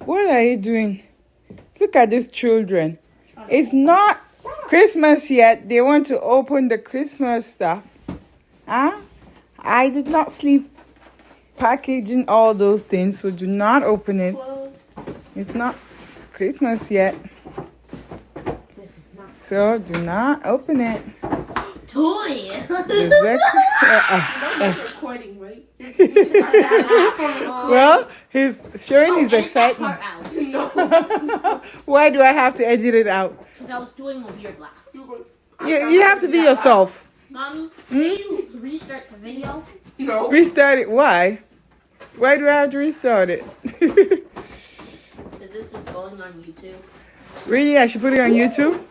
What are you doing? Look at these children. It's not Christmas yet. They want to open the Christmas stuff. Huh? I did not sleep packaging all those things, so do not open it. It's not Christmas yet. So do not open it. Toy. Recording, right? Well, he's showing his excitement. No. Why do I have to edit it out? Because I was doing a weird laugh. You have to be yourself. Mommy, can you restart the video? No. Restart it. Why? Why do I have to restart it? This is going on YouTube. Really? I should put it on YouTube?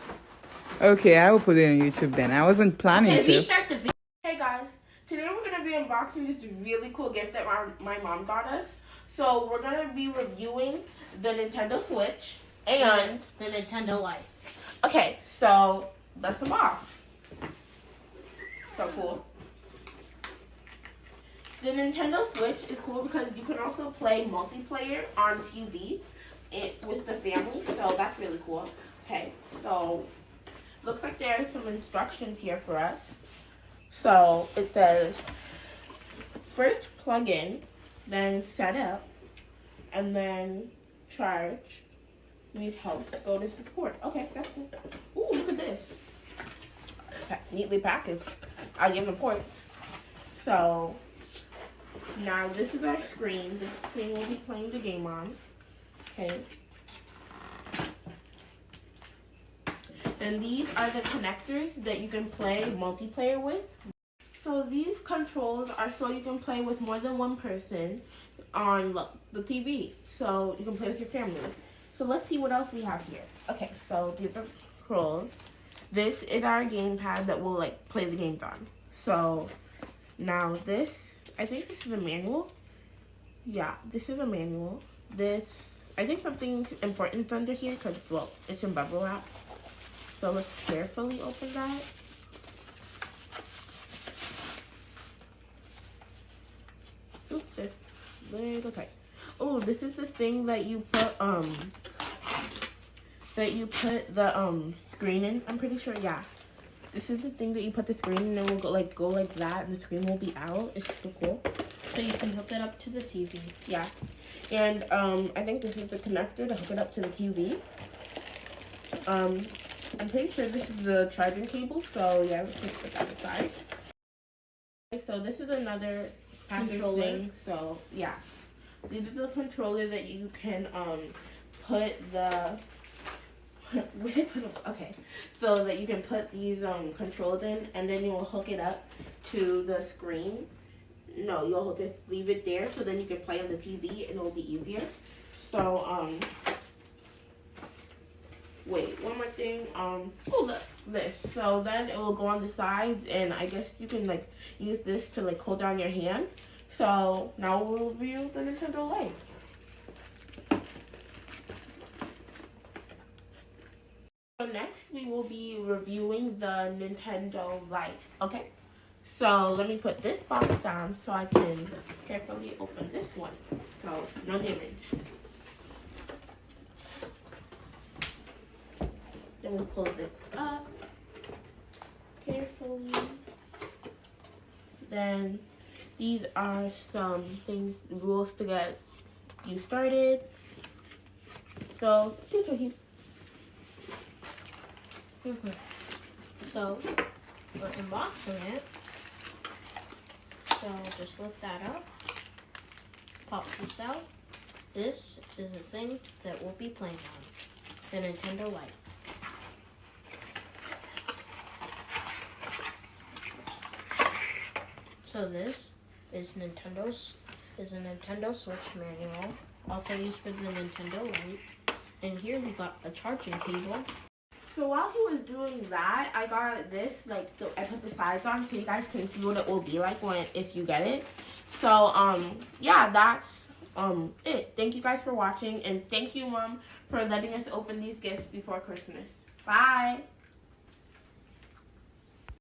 Okay, I will put it on YouTube then. I wasn't planning Okay, to. restart the video. Hey guys, today we're going to be unboxing this really cool gift that my mom got us. So we're going to be reviewing the Nintendo Switch and the Nintendo Lite. Okay, so that's the box. So cool. The Nintendo Switch is cool because you can also play multiplayer on TV with the family, so that's really cool. Okay, so looks like there are some instructions here for us. So it says, first plug in, then set up, and then charge. Need help, go to support. Okay, that's cool. Ooh, look at this. Neatly packaged. I'll give them points. So now this is our screen. This screen we'll be playing the game on. Okay. And these are the connectors that you can play multiplayer with. So these controls are so you can play with more than one person on the TV. So you can play with your family. So let's see what else we have here. Okay, so these are controls. This is our gamepad that we'll play the games on. So now this, I think this is a manual. Yeah, this is a manual. This, I think something important's under here because, well, it's in bubble wrap. So let's carefully open that. Oops, this little tight. Oh, this is the thing that you put the screen in. I'm pretty sure, yeah. This is the thing that you put the screen in and it will go like that and the screen will be out. It's so cool. So you can hook it up to the TV. Yeah. And I think this is the connector to hook it up to the TV. I'm pretty sure this is the charging cable, so yeah, let's just put that aside. Okay, so this is another controller thing, so yeah. These are the controller that you can put the okay, so that you can put these controls in, and then you will hook it up to the screen. No, you'll just leave it there, so then you can play on the TV, and it will be easier. So wait, one more thing. Oh, look, this. So then it will go on the sides, and I guess you can use this to hold down your hand. So now we'll review the Nintendo Lite. So next we will be reviewing the Nintendo Lite. Okay. So let me put this box down so I can carefully open this one. So no damage. Then we'll pull this up carefully. Then these are some rules to get you started. So, So we're unboxing it. So just lift that up. Pop this out. This is the thing that we'll be playing on. The Nintendo Lite. So this is a Nintendo Switch manual, also used for the Nintendo Lite. And here we got a charging cable. So while he was doing that, I got this, I put the sides on so you guys can see what it will be like if you get it. So, yeah, that's it. Thank you guys for watching, and thank you, Mom, for letting us open these gifts before Christmas. Bye!